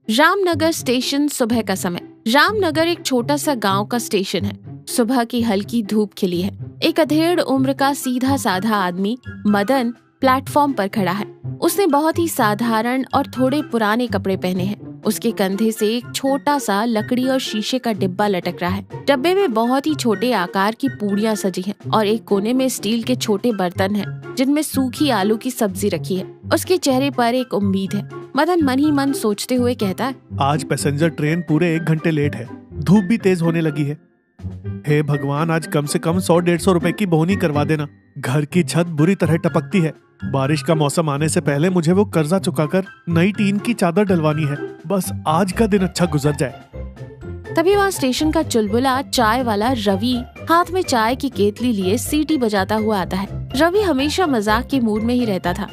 Ramnagar station. सुबह का समय। रामनगर एक छोटा सा गांव का स्टेशन है। सुबह की हल्की धूप खिली है। एक अधेड़ उम्र का सीधा साधा आदमी मदन प्लेटफॉर्म पर खड़ा है। उसने बहुत ही साधारण और थोड़े पुराने कपड़े पहने हैं। उसके कंधे से एक छोटा सा लकड़ी और शीशे का डिब्बा लटक रहा है। डब्बे में बहुत ही छोटे आकार की पूड़ियाँ सजी हैं और एक कोने में स्टील के छोटे बर्तन हैं जिनमें सूखी आलू की सब्जी रखी है। उसके चेहरे पर एक उम्मीद है। मदन मन ही मन सोचते हुए कहता है, आज पैसेंजर ट्रेन पूरे 1 घंटे लेट है। धूप भी तेज होने लगी है। हे भगवान, आज कम से कम 100-150 रुपए की बोनी करवा देना। घर की छत बुरी तरह टपकती है। बारिश का मौसम आने से पहले मुझे वो कर्जा चुकाकर नई टीन की चादर डलवानी है। बस आज का दिन अच्छा गुजर जाए। तभी वहाँ स्टेशन का चुलबुला चाय वाला रवि हाथ में चाय की केतली लिए सीटी बजाता हुआ आता है। रवि हमेशा मजाक के मूड में ही रहता था।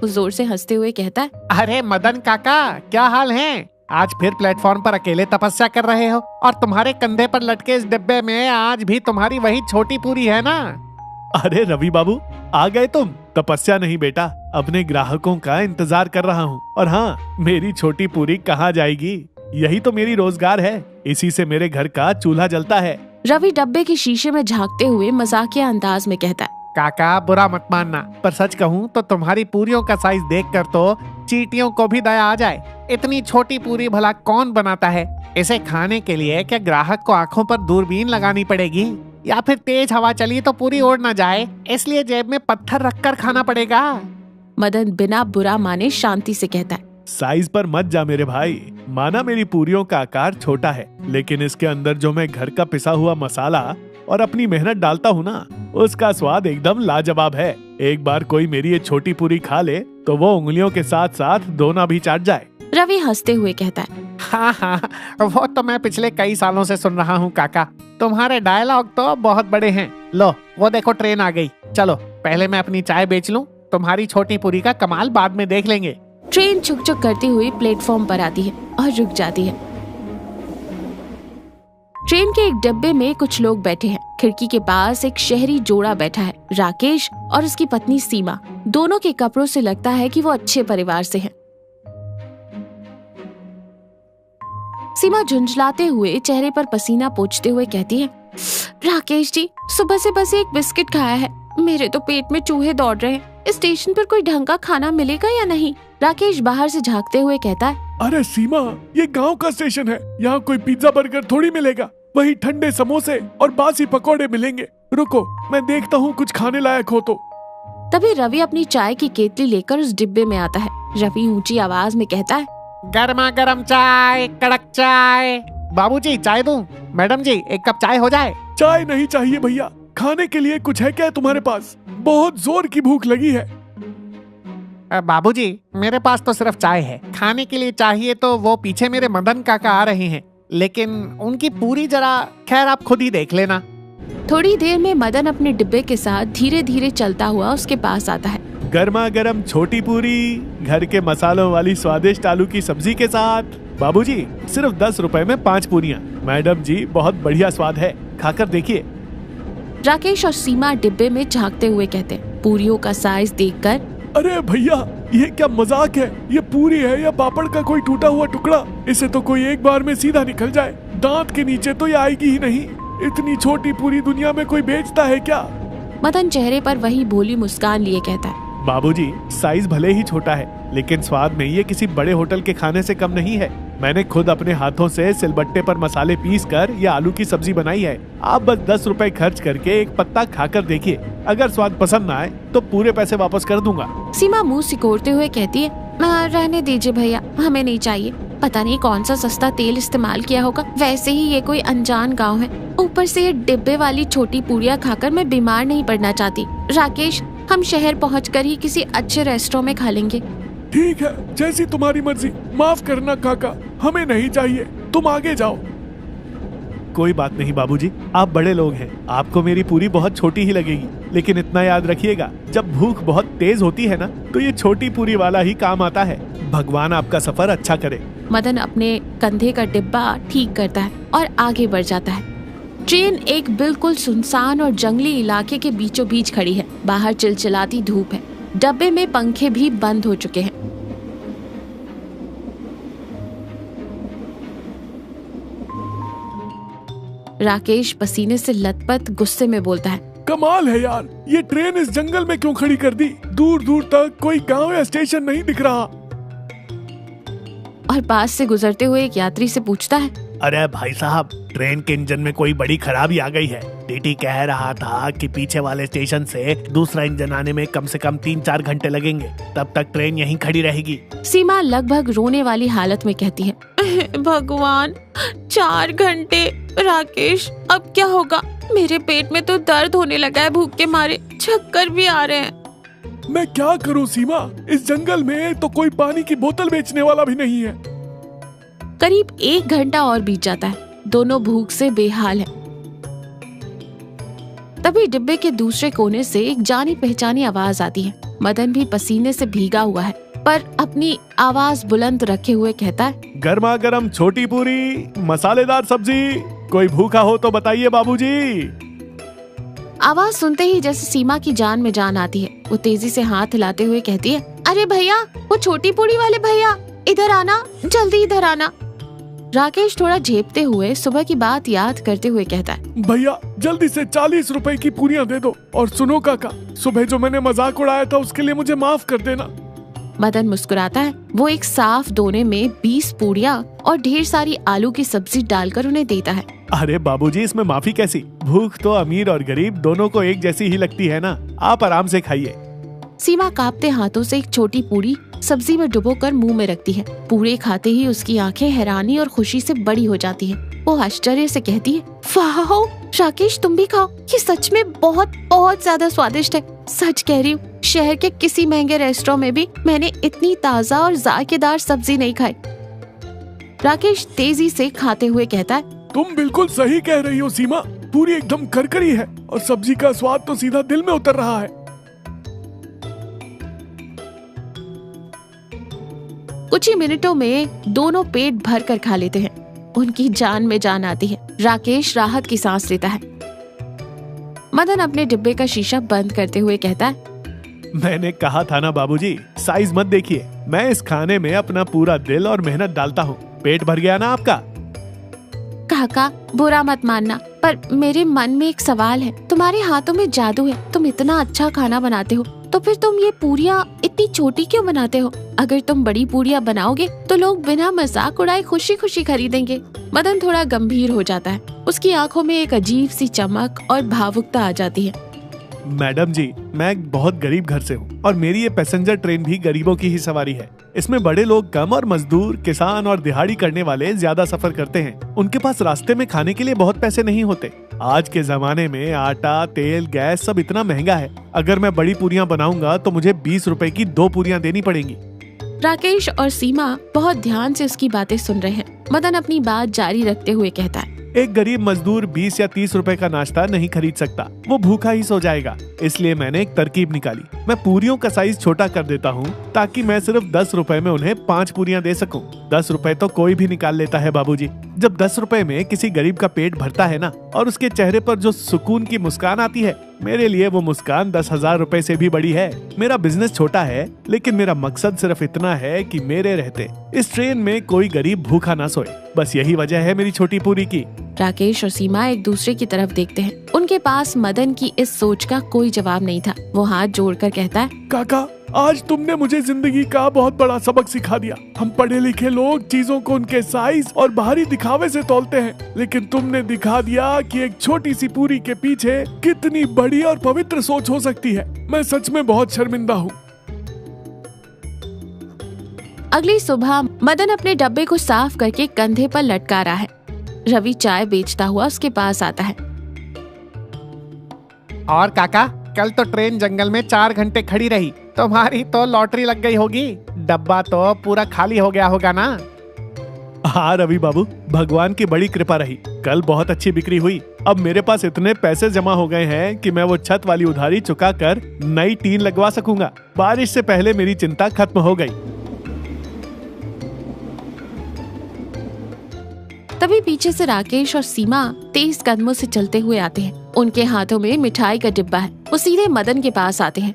वो जोर से हंसते हुए कहता है, अरे मदन काका, क्या हाल है? आज फिर प्लेटफॉर्म पर अकेले तपस्या कर रहे हो और तुम्हारे कंधे पर लटके इस डिब्बे में आज भी तुम्हारी वही छोटी पूरी है ना? अरे रवि बाबू, आ गए तुम। तपस्या नहीं बेटा, अपने ग्राहकों का इंतजार कर रहा हूँ। और हाँ, मेरी छोटी पूरी कहाँ जाएगी? यही तो मेरी रोजगार है। इसी से मेरे घर का चूल्हा जलता है। रवि डब्बे के शीशे में झांकते हुए मजाकिया अंदाज में कहता है, काका बुरा मत मानना, पर सच कहूँ तो तुम्हारी पूरियों का साइज देखकर तो चींटियों को भी दया आ जाए। इतनी छोटी पूरी भला कौन बनाता है? इसे खाने के लिए क्या ग्राहक को आंखों पर दूरबीन लगानी पड़ेगी या फिर तेज हवा चली तो पूरी उड़ न जाए, इसलिए जेब में पत्थर रखकर खाना पड़ेगा। मदन बिना बुरा माने शांति से कहता है, साइज पर मत जा मेरे भाई। माना मेरी पूरियों का आकार छोटा है, लेकिन इसके अंदर जो मैं घर का पिसा हुआ मसाला और अपनी मेहनत डालता हूँ ना, उसका स्वाद एकदम लाजवाब है। एक बार कोई मेरी ये छोटी पूरी खा ले तो वो उंगलियों के साथ साथ दोना भी चाट जाए। रवि हंसते हुए कहता है, हाँ, वो तो मैं पिछले कई सालों से सुन रहा हूँ काका। तुम्हारे डायलॉग तो बहुत बड़े हैं। लो वो देखो ट्रेन आ गई। चलो पहले मैं अपनी चाय बेच लूँ, तुम्हारी छोटी पूरी का कमाल बाद में देख लेंगे। ट्रेन छुक छुक करती हुई प्लेटफॉर्म पर आती है और रुक जाती है। ट्रेन के एक डब्बे में कुछ लोग बैठे हैं। खिड़की के पास एक शहरी जोड़ा बैठा है, राकेश और उसकी पत्नी सीमा। दोनों के कपड़ों से लगता है कि वो अच्छे परिवार से हैं। सीमा झुंझलाते हुए चेहरे पर पसीना पोंछते हुए कहती है, राकेश जी, सुबह से बस एक बिस्किट खाया है। मेरे तो पेट में चूहे दौड़ रहे हैं। स्टेशन पर कोई ढंग का खाना मिलेगा या नहीं? राकेश बाहर से झांकते हुए कहता है, अरे सीमा, ये गांव का स्टेशन है। यहाँ कोई पिज्जा बर्गर थोड़ी मिलेगा। वही ठंडे समोसे और बासी पकौड़े मिलेंगे। रुको, मैं देखता हूँ कुछ खाने लायक हो तो। तभी रवि अपनी चाय की केतली लेकर उस डिब्बे में आता है। रवि ऊंची आवाज में कहता है, गर्मा गर्म चाय, कड़क चाय। बाबूजी चाय दूं? मैडम जी एक कप चाय हो जाए। चाय नहीं चाहिए भैया। खाने के लिए कुछ है क्या तुम्हारे पास? बहुत जोर की भूख लगी है। बाबूजी मेरे पास तो सिर्फ चाय है। खाने के लिए चाहिए तो वो पीछे मेरे मदन काका आ रहे हैं, लेकिन उनकी पूरी जरा खैर आप खुद ही देख लेना। थोड़ी देर में मदन अपने डिब्बे के साथ धीरे धीरे चलता हुआ उसके पास आता है। गर्मा गर्म छोटी पूरी, घर के मसालों वाली स्वादिष्ट आलू की सब्जी के साथ। बाबूजी सिर्फ 10 रुपए में 5 पूरियाँ। मैडम जी बहुत बढ़िया स्वाद है, खाकर देखिए। राकेश और सीमा डिब्बे में झांकते हुए कहते हैं। पूरियों का साइज देखकर, अरे भैया, ये क्या मजाक है? ये पूरी है या पापड़ का कोई टूटा हुआ टुकड़ा? इसे तो कोई एक बार में सीधा निकल जाए। दांत के नीचे तो ये आएगी ही नहीं। इतनी छोटी पूरी दुनिया में कोई बेचता है क्या? मदन चेहरे पर वही भोली मुस्कान लिए कहता है, बाबूजी साइज भले ही छोटा है, लेकिन स्वाद में ये किसी बड़े होटल के खाने से कम नहीं है। मैंने खुद अपने हाथों से सिलबट्टे पर मसाले पीस कर ये आलू की सब्जी बनाई है। आप बस 10 रुपए खर्च करके एक पत्ता खाकर देखिए। अगर स्वाद पसंद ना आए तो पूरे पैसे वापस कर दूंगा। सीमा मुंह सिकोड़ते हुए कहती है, रहने दीजिए भैया, हमें नहीं चाहिए। पता नहीं कौन सा सस्ता तेल इस्तेमाल किया होगा। वैसे ही ये कोई अनजान गाँव है। ऊपर से ये डिब्बे वाली छोटी पूरियाँ खाकर मैं बीमार नहीं पड़ना चाहती। राकेश, हम शहर पहुंचकर ही किसी अच्छे रेस्टोरेंट में खा लेंगे। ठीक है, जैसी तुम्हारी मर्जी। माफ करना काका, हमें नहीं चाहिए। तुम आगे जाओ। कोई बात नहीं बाबूजी, आप बड़े लोग हैं। आपको मेरी पूरी बहुत छोटी ही लगेगी, लेकिन इतना याद रखिएगा, जब भूख बहुत तेज होती है ना, तो ये छोटी पूरी वाला ही काम आता है। भगवान आपका सफर अच्छा करे। मदन अपने कंधे का डिब्बा ठीक करता है और आगे बढ़ जाता है। ट्रेन एक बिल्कुल सुनसान और जंगली इलाके के बीचों बीच खड़ी है। बाहर चिलचिलाती धूप है। डब्बे में पंखे भी बंद हो चुके हैं। राकेश पसीने से लथपथ गुस्से में बोलता है, कमाल है यार, ये ट्रेन इस जंगल में क्यों खड़ी कर दी? दूर दूर तक कोई गांव या स्टेशन नहीं दिख रहा। और पास से गुजरते हुए एक यात्री से पूछता है, अरे भाई साहब, ट्रेन के इंजन में कोई बड़ी खराबी आ गई है। टीटी कह रहा था कि पीछे वाले स्टेशन से दूसरा इंजन आने में कम से कम 3-4 घंटे लगेंगे, तब तक ट्रेन यहीं खड़ी रहेगी। सीमा लगभग रोने वाली हालत में कहती है, भगवान 4 घंटे। राकेश अब क्या होगा? मेरे पेट में तो दर्द होने लगा है, भूख के मारे चक्कर भी आ रहे हैं। मैं क्या करूं सीमा, इस जंगल में तो कोई पानी की बोतल बेचने वाला भी नहीं है। करीब 1 घंटा और बीत जाता है। दोनों भूख से बेहाल हैं। तभी डिब्बे के दूसरे कोने से एक जानी पहचानी आवाज आती है। मदन भी पसीने से भीगा हुआ है, पर अपनी आवाज बुलंद रखे हुए कहता है, गर्मा गर्म छोटी पूरी, मसालेदार सब्जी, कोई भूखा हो तो बताइए बाबूजी। आवाज सुनते ही जैसे सीमा की जान में जान आती है। वो तेजी से हाथ हिलाते हुए कहती है, अरे भैया, वो छोटी पूरी वाले भैया, इधर आना, जल्दी इधर आना। राकेश थोड़ा झेपते हुए सुबह की बात याद करते हुए कहता है, भैया जल्दी से 40 रुपए की पूरियां दे दो। और सुनो काका, सुबह जो मैंने मजाक उड़ाया था उसके लिए मुझे माफ कर देना। मदन मुस्कुराता है। वो एक साफ दोने में 20 पूरियां और ढेर सारी आलू की सब्जी डालकर उन्हें देता है। अरे बाबूजी, इसमें माफी कैसी? भूख तो अमीर और गरीब दोनों को एक जैसी ही लगती है ना। आप आराम से खाइए। सीमा कांपते हाथों से एक छोटी पूरी सब्जी में डुबोकर मुंह में रखती है। पूरे खाते ही उसकी आंखें हैरानी और खुशी से बड़ी हो जाती हैं। वो आश्चर्य से कहती है, वाह राकेश, तुम भी खाओ, ये सच में बहुत बहुत ज्यादा स्वादिष्ट है। सच कह रही हूँ, शहर के किसी महंगे रेस्टोरेंट में भी मैंने इतनी ताजा और जायकेदार सब्जी नहीं खाई। राकेश तेजी से खाते हुए कहता है, तुम बिल्कुल सही कह रही हो सीमा, पूरी एकदम करकरी है और सब्जी का स्वाद तो सीधा दिल में उतर रहा है। कुछ ही मिनटों में दोनों पेट भर कर खा लेते हैं। उनकी जान में जान आती है। राकेश राहत की सांस लेता है। मदन अपने डिब्बे का शीशा बंद करते हुए कहता है, मैंने कहा था ना बाबूजी, साइज मत देखिए। मैं इस खाने में अपना पूरा दिल और मेहनत डालता हूँ। पेट भर गया ना आपका? काका बुरा मत मानना, पर मेरे मन में एक सवाल है। तुम्हारे हाथों में जादू है। तुम इतना अच्छा खाना बनाते हो, तो फिर तुम ये पूरियां इतनी छोटी क्यों बनाते हो? अगर तुम बड़ी पूरियां बनाओगे तो लोग बिना मजाक उड़ाए खुशी खुशी खरीदेंगे। मदन थोड़ा गंभीर हो जाता है। उसकी आंखों में एक अजीब सी चमक और भावुकता आ जाती है। मैडम जी, मैं बहुत गरीब घर से हूँ और मेरी ये पैसेंजर ट्रेन भी गरीबों की ही सवारी है। इसमें बड़े लोग कम और मजदूर, किसान और दिहाड़ी करने वाले ज्यादा सफर करते हैं। उनके पास रास्ते में खाने के लिए बहुत पैसे नहीं होते। आज के जमाने में आटा, तेल, गैस सब इतना महंगा है। अगर मैं बड़ी पूरियां बनाऊंगा तो मुझे 20 रुपए की 2 पूरियां देनी पड़ेंगी। राकेश और सीमा बहुत ध्यान से उसकी बातें सुन रहे हैं। मदन अपनी बात जारी रखते हुए कहता है, एक गरीब मजदूर 20 या 30 रुपए का नाश्ता नहीं खरीद सकता, वो भूखा ही सो जाएगा। इसलिए मैंने एक तरकीब निकाली। मैं पूरियों का साइज छोटा कर देता हूँ ताकि मैं सिर्फ 10 रुपए में उन्हें 5 पूरियां दे सकूं। 10 रुपए तो कोई भी निकाल लेता है बाबूजी। जब 10 रुपए में किसी गरीब का पेट भरता है ना, और उसके चेहरे पर जो सुकून की मुस्कान आती है, मेरे लिए वो मुस्कान 10,000 रुपए से भी बड़ी है। मेरा बिजनेस छोटा है, लेकिन मेरा मकसद सिर्फ इतना है कि मेरे रहते इस ट्रेन में कोई गरीब भूखा ना सोए। बस यही वजह है मेरी छोटी पूरी की। राकेश और सीमा एक दूसरे की तरफ देखते हैं। उनके पास मदन की इस सोच का कोई जवाब नहीं था। वो हाथ जोड़कर कहता है, काका, आज तुमने मुझे जिंदगी का बहुत बड़ा सबक सिखा दिया। हम पढ़े लिखे लोग चीजों को उनके साइज और बाहरी दिखावे से तौलते हैं, लेकिन तुमने दिखा दिया कि एक छोटी सी पूरी के पीछे कितनी बड़ी और पवित्र सोच हो सकती है। मैं सच में बहुत शर्मिंदा हूँ। अगली सुबह मदन अपने डब्बे को साफ करके कंधे पर लटका रहा है। रवि चाय बेचता हुआ उसके पास आता है। और काका, कल तो ट्रेन जंगल में 4 घंटे खड़ी रही। तुम्हारी तो लॉटरी लग गई होगी। डब्बा तो पूरा खाली हो गया होगा ना? हाँ रवि बाबू, भगवान की बड़ी कृपा रही। कल बहुत अच्छी बिक्री हुई। अब मेरे पास इतने पैसे जमा हो गए हैं कि मैं वो छत वाली उधारी चुका कर नई टीन लगवा सकूंगा। बारिश से पहले मेरी चिंता खत्म हो गई। तभी पीछे से राकेश और सीमा तेज कदमों से चलते हुए आते हैं। उनके हाथों में मिठाई का डिब्बा है। वो सीधे मदन के पास आते हैं।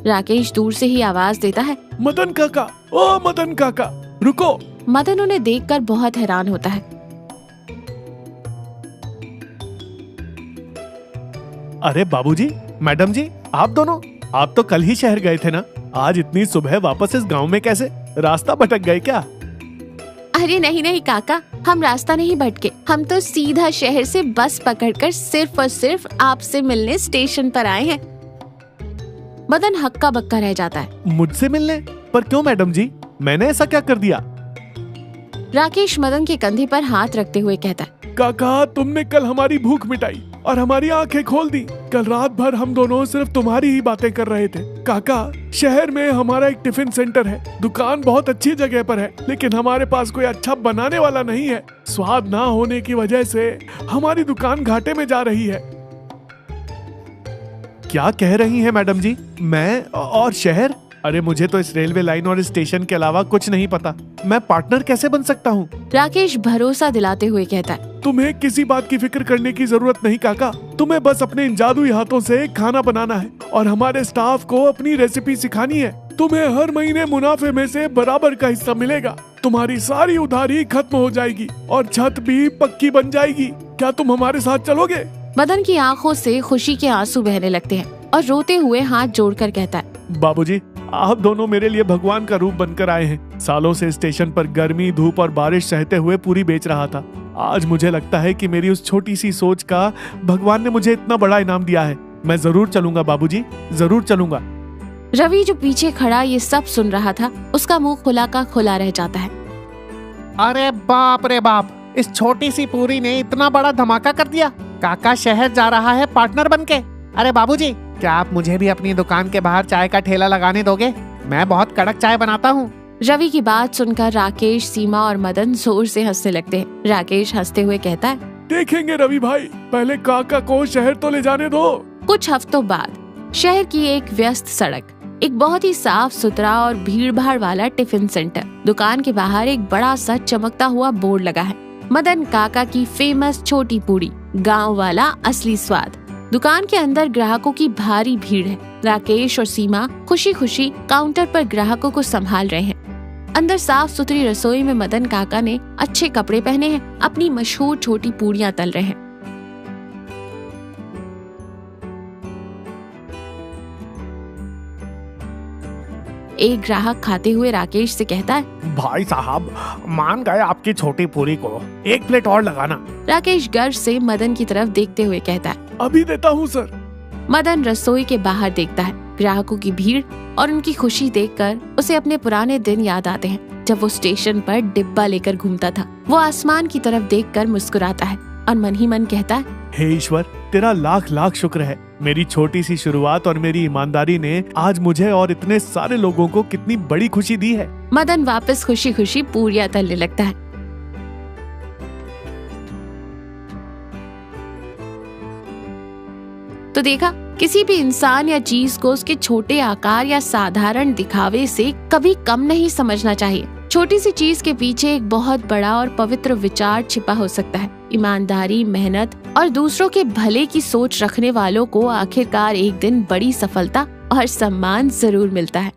राकेश दूर से ही आवाज देता है, मदन काका, ओ मदन काका, रुको। मदन उन्हें देखकर बहुत हैरान होता है। अरे बाबूजी, मैडम जी, आप दोनों, आप तो कल ही शहर गए थे ना, आज इतनी सुबह वापस इस गांव में कैसे? रास्ता भटक गए क्या? अरे नहीं नहीं काका, हम रास्ता नहीं भटके, हम तो सीधा शहर से बस पकड़कर सिर्फ और सिर्फ आपसे मिलने स्टेशन पर आए हैं। मदन हक्का बक्का रह जाता है। मुझसे मिलने? पर क्यों मैडम जी, मैंने ऐसा क्या कर दिया? राकेश मदन के कंधे पर हाथ रखते हुए कहता है, काका, तुमने कल हमारी भूख मिटाई और हमारी आंखें खोल दी। कल रात भर हम दोनों सिर्फ तुम्हारी ही बातें कर रहे थे। काका, शहर में हमारा एक टिफिन सेंटर है, दुकान बहुत अच्छी जगह पर है, लेकिन हमारे पास कोई अच्छा बनाने वाला नहीं है। स्वाद ना होने की वजह से हमारी दुकान घाटे में जा रही है। क्या कह रही हैं मैडम जी? मैं और शहर? अरे मुझे तो इस रेलवे लाइन और स्टेशन के अलावा कुछ नहीं पता। मैं पार्टनर कैसे बन सकता हूँ? राकेश भरोसा दिलाते हुए कहता है, तुम्हें किसी बात की फिक्र करने की जरूरत नहीं काका। तुम्हें बस अपने इन जादुई हाथों से खाना बनाना है और हमारे स्टाफ को अपनी रेसिपी सिखानी है। तुम्हें हर महीने मुनाफे में से बराबर का हिस्सा मिलेगा। तुम्हारी सारी उधारी खत्म हो जाएगी और छत भी पक्की बन जाएगी। क्या तुम हमारे साथ चलोगे? मदन की आंखों से खुशी के आंसू बहने लगते हैं और रोते हुए हाथ जोड़कर कहता है, बाबूजी, आप दोनों मेरे लिए भगवान का रूप बनकर आए हैं। सालों से स्टेशन पर गर्मी, धूप और बारिश सहते हुए पूरी बेच रहा था। आज मुझे लगता है कि मेरी उस छोटी सी सोच का भगवान ने मुझे इतना बड़ा इनाम दिया है। मैं जरूर चलूंगा बाबूजी, जरूर चलूंगा। रवि जो पीछे खड़ा ये सब सुन रहा था, उसका मुंह खुला का खुला रह जाता है। अरे बाप रे बाप, इस छोटी सी पूरी ने इतना बड़ा धमाका कर दिया। काका शहर जा रहा है पार्टनर बनके। अरे बाबूजी, क्या आप मुझे भी अपनी दुकान के बाहर चाय का ठेला लगाने दोगे? मैं बहुत कड़क चाय बनाता हूँ। रवि की बात सुनकर राकेश, सीमा और मदन जोर से हंसने लगते हैं। राकेश हंसते हुए कहता है, देखेंगे रवि भाई, पहले काका को शहर तो ले जाने दो। कुछ हफ्तों बाद शहर की एक व्यस्त सड़क, एक बहुत ही साफ सुथरा और भीड़ भाड़ वाला टिफिन सेंटर। दुकान के बाहर एक बड़ा सा चमकता हुआ बोर्ड लगा है, मदन काका की फेमस छोटी पूड़ी, गाँव वाला असली स्वाद। दुकान के अंदर ग्राहकों की भारी भीड़ है। राकेश और सीमा खुशी खुशी काउंटर पर ग्राहकों को संभाल रहे हैं। अंदर साफ सुथरी रसोई में मदन काका ने अच्छे कपड़े पहने हैं, अपनी मशहूर छोटी पूड़ियां तल रहे हैं। एक ग्राहक खाते हुए राकेश से कहता है, भाई साहब, मान गए आपकी छोटी पूरी को, एक प्लेट और लगाना। राकेश गर्व से मदन की तरफ देखते हुए कहता है, अभी देता हूँ सर। मदन रसोई के बाहर देखता है। ग्राहकों की भीड़ और उनकी खुशी देखकर उसे अपने पुराने दिन याद आते हैं, जब वो स्टेशन पर डिब्बा लेकर घूमता था। वो आसमान की तरफ देखकर मुस्कुराता है और मन ही मन कहता है, हे ईश्वर, तेरा लाख लाख शुक्र है। मेरी छोटी सी शुरुआत और मेरी ईमानदारी ने आज मुझे और इतने सारे लोगों को कितनी बड़ी खुशी दी है। मदन वापस खुशी खुशी पूरियां तलने लगता है। तो देखा, किसी भी इंसान या चीज को उसके छोटे आकार या साधारण दिखावे से कभी कम नहीं समझना चाहिए। छोटी सी चीज के पीछे एक बहुत बड़ा और पवित्र विचार छिपा हो सकता है। ईमानदारी, मेहनत और दूसरों के भले की सोच रखने वालों को आखिरकार एक दिन बड़ी सफलता और सम्मान जरूर मिलता है।